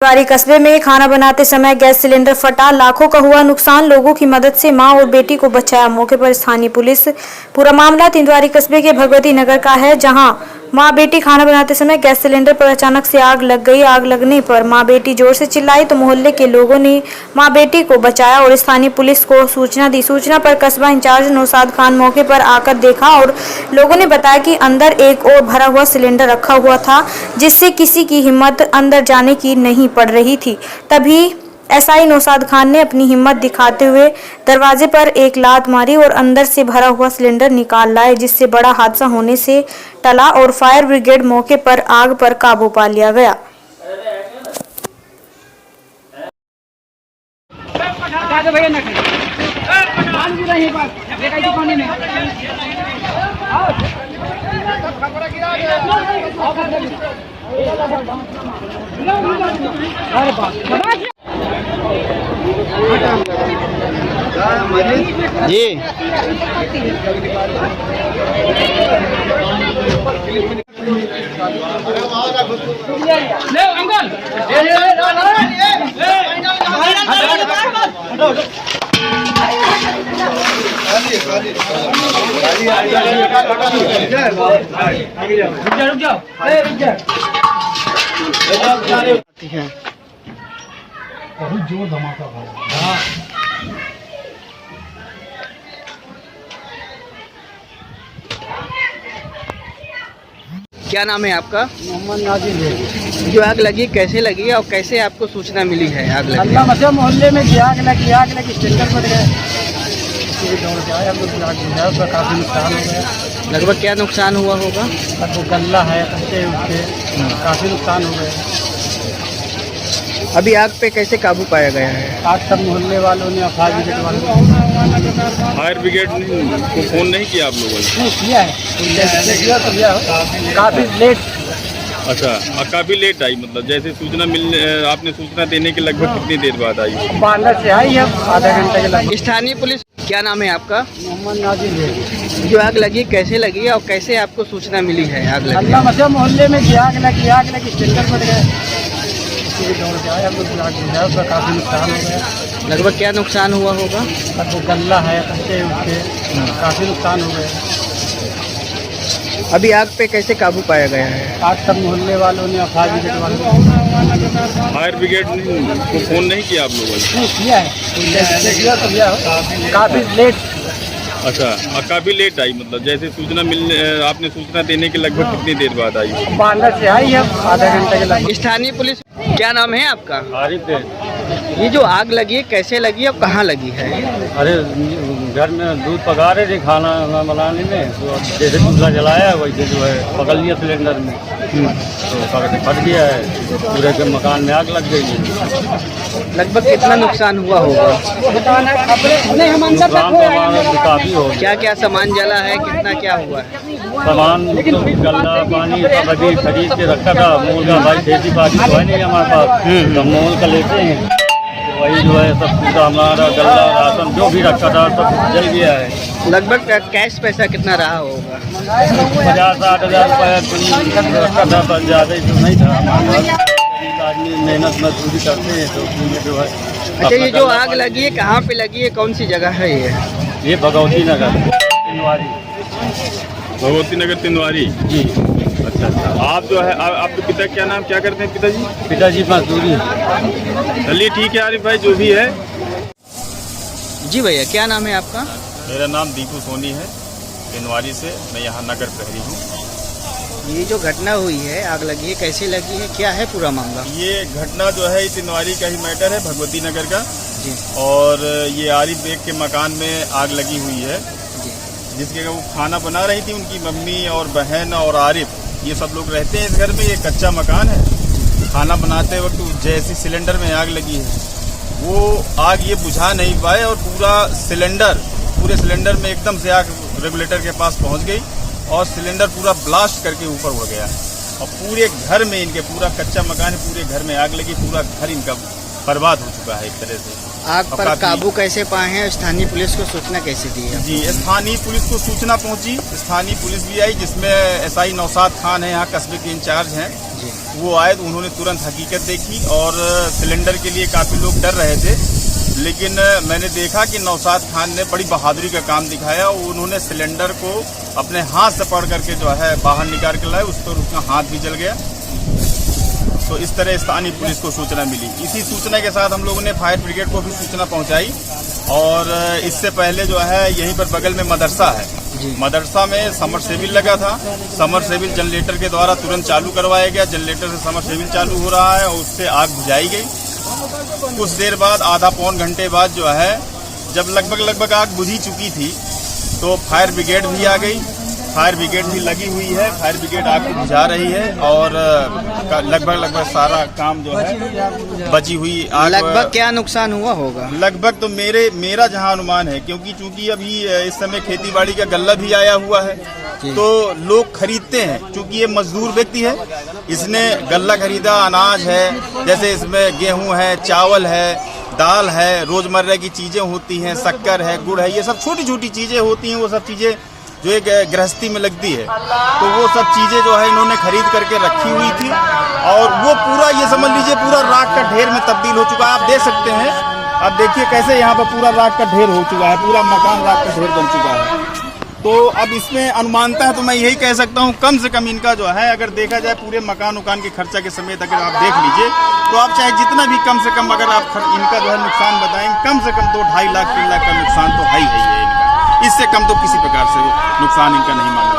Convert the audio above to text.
तिवारी कस्बे में खाना बनाते समय गैस सिलेंडर फटा, लाखों का हुआ नुकसान। लोगों की मदद से मां और बेटी को बचाया। मौके पर स्थानीय पुलिस। पूरा मामला तिवारी कस्बे के भगवती नगर का है, जहां मां बेटी खाना बनाते समय गैस सिलेंडर पर अचानक से आग लग गई। आग लगने पर मां बेटी जोर से चिल्लाई तो मोहल्ले के लोगों ने मां बेटी को बचाया और स्थानीय पुलिस को सूचना दी। सूचना पर कस्बा इंचार्ज नौशाद खान मौके पर आकर देखा और लोगों ने बताया कि अंदर एक और भरा हुआ सिलेंडर रखा हुआ था, जिससे किसी की हिम्मत अंदर जाने की नहीं पड़ रही थी। तभी एसआई नौशाद खान ने अपनी हिम्मत दिखाते हुए दरवाजे पर एक लात मारी और अंदर से भरा हुआ सिलेंडर निकाल लाए, जिससे बड़ा हादसा होने से टला और फायर ब्रिगेड मौके पर आग पर काबू पा लिया गया। जी बहुत जोर धमाका हुआ। क्या नाम है आपका? मोहम्मद नाजिर है। जो आग लगी कैसे लगी और कैसे आपको सूचना मिली है आग लगी? अल्लाह मचा मोहल्ले में आग लगी स्टेंडर फट गए। दौड़ के आए हम लोग, आग बुझाया, उसका काफ़ी नुकसान हो गया। लगभग क्या नुकसान हुआ होगा? अब वो गल्ला है, कच्चे उसके काफ़ी नुकसान हो गए। अभी आग पे कैसे काबू पाया गया है? आज सब मोहल्ले वालों ने, फायर ब्रिगेड वालों ने, फायर ब्रिगेड को फ़ोन नहीं किया आप लोगों ने? किया है, काफ़ी लेट। अच्छा, काफ़ी लेट आई, मतलब जैसे सूचना आपने सूचना देने के लगभग कितनी देर बाद आई? बांधर से आई है, आधा घंटे के लगभग। स्थानीय पुलिस। क्या नाम है आपका? मोहम्मद नाजिर है। जो आग लगी कैसे लगी और कैसे आपको सूचना मिली है आग लगी? अल्लाह मचा मोहल्ले में आग लगी स्टेंडर फट गए। दौड़ के आए हम लोग, आग बुझाया, उसका काफ़ी नुकसान हो गया। लगभग क्या नुकसान हुआ होगा? अब वो गल्ला है, कच्चे उसके काफ़ी नुकसान हो गए। अभी आग पे कैसे काबू पाया गया है? आज सब मोहल्ले वालों ने, फायर ब्रिगेड वालों ने, फायर ब्रिगेड को फ़ोन नहीं किया आप लोगों ने? किया है, काफ़ी लेट। अच्छा, काफ़ी लेट आई, मतलब जैसे सूचना आपने सूचना देने के लगभग कितनी देर बाद आई? बांधर से आई है, आधा घंटे के लगभग। स्थानीय पुलिस। क्या नाम है आपका? आरिफ है। ये जो आग लगी है कैसे लगी और कहाँ लगी है? अरे घर में दूध पका रहे थे खाना बनाने में, तो जैसे चूल्हा जलाया वैसे जो है पकड़ लिया सिलेंडर में, तो फट गया है, पूरे के मकान में आग लग गई है। लगभग कितना नुकसान हुआ होगा? नुकसान तो हमारा काफ़ी हो गया। क्या क्या सामान जला है, कितना क्या हुआ है? सामान तो गल्ला पानी सब अभी खरीद के रखा था। मोल का भाई खेती बाड़ी तो है नहीं हमारे पास, तो मोल का लेते हैं, तो वही जो है सब पूरा हमारा गल्ला राशन जो भी रखा था सब जल गया है। लगभग कैश पैसा कितना रहा होगा? 50-60 हज़ार रुपये रखा था, पर ज़्यादा ही तो नहीं था। हमारे आदमी मेहनत मजदूरी करते हैं तो उसमें जो है। अच्छा, ये जो आग लगी है कहाँ पे लगी है, कौन सी जगह है ये भगवती नगर तिवारी। भगवती नगर तिवारी जी। अच्छा, आप जो है आपके पिता क्या नाम, क्या करते हैं पिताजी? पिताजी मजदूरी। चलिए ठीक है आरिफ भाई, जो भी है। जी भैया, क्या नाम है आपका? मेरा नाम दीपू सोनी है, तिवारी से। मैं यहाँ नगर प्रहरी हूँ। ये जो घटना हुई है, आग लगी है, कैसे लगी है, क्या है पूरा मामला? ये घटना जो है तिवारी का ही मैटर है, भगवती नगर का जी। और ये आरिफ बेग के मकान में आग लगी हुई है, जिसके वो खाना बना रही थी। उनकी मम्मी और बहन और आरिफ, ये सब लोग रहते हैं इस घर में। ये कच्चा मकान है। खाना बनाते वक्त जैसी सिलेंडर में आग लगी है, वो आग ये बुझा नहीं पाए और पूरे सिलेंडर में एकदम से आग रेगुलेटर के पास पहुंच गई और सिलेंडर पूरा ब्लास्ट करके ऊपर उड़ गया है। और पूरे घर में इनके, पूरा कच्चा मकान है, पूरे घर में आग लगी, पूरा घर इनका बर्बाद हो चुका है एक तरह से। आग पर काबू कैसे पाए हैं? स्थानीय पुलिस को सूचना कैसे दी है? जी, स्थानीय पुलिस को सूचना पहुंची, स्थानीय पुलिस भी आई, जिसमें एसआई नौशाद खान है, यहाँ कस्बे के इंचार्ज हैं। वो आए तो उन्होंने तुरंत हकीकत देखी और सिलेंडर के लिए काफ़ी लोग डर रहे थे, लेकिन मैंने देखा कि नौशाद खान ने बड़ी बहादुरी का काम दिखाया। उन्होंने सिलेंडर को अपने हाथ से पकड़ करके जो है बाहर निकाल के लाए, उस पर उसका हाथ भी जल गया। तो इस तरह स्थानीय पुलिस को सूचना मिली। इसी सूचना के साथ हम लोगों ने फायर ब्रिगेड को भी सूचना पहुंचाई और इससे पहले जो है यहीं पर बगल में मदरसा है, मदरसा में समरसेबिल लगा था। समरसेबिल जनरेटर के द्वारा तुरंत चालू करवाया गया। जनरेटर से समरसेबिल चालू हो रहा है और उससे आग बुझाई गई। कुछ देर बाद, आधा पौन घंटे बाद जो है, जब लगभग आग बुझी चुकी थी तो फायर ब्रिगेड भी आ गई। फायर ब्रिगेड भी लगी हुई है, फायर ब्रिगेड आग को बुझा रही है और लगभग सारा काम जो है बची हुई आग। लगभग क्या नुकसान हुआ होगा? लगभग तो मेरा जहां अनुमान है, क्योंकि चूंकि अभी इस समय खेतीबाड़ी का गल्ला भी आया हुआ है तो लोग खरीदते हैं। चूंकि ये मजदूर व्यक्ति है, इसने गल्ला खरीदा, अनाज है, जैसे इसमें गेहूं है, चावल है, दाल है, रोजमर्रा की चीजें होती हैं, शक्कर है, गुड़ है, ये सब छोटी छोटी चीजें होती हैं। वो सब चीजें जो एक गृहस्थी में लगती है, तो वो सब चीजें जो है इन्होंने खरीद करके रखी हुई थी और वो पूरा, ये समझ लीजिए, पूरा राख का ढेर में तब्दील हो चुका है। आप देख सकते हैं, अब देखिए कैसे यहाँ पर पूरा राख का ढेर हो चुका है, पूरा मकान राख का ढेर बन चुका है। तो अब इसमें अनुमानता है तो मैं यही कह सकता हूँ, कम से कम इनका जो है, अगर देखा जाए पूरे मकान के खर्चा के समेत अगर आप देख लीजिए, तो आप चाहे जितना भी कम से कम अगर आप इनका जो है नुकसान बताएं, कम से कम 2-2.5 लाख 3 लाख का नुकसान तो है ही है इनका। इससे कम तो किसी प्रकार से नुकसान इनका नहीं माना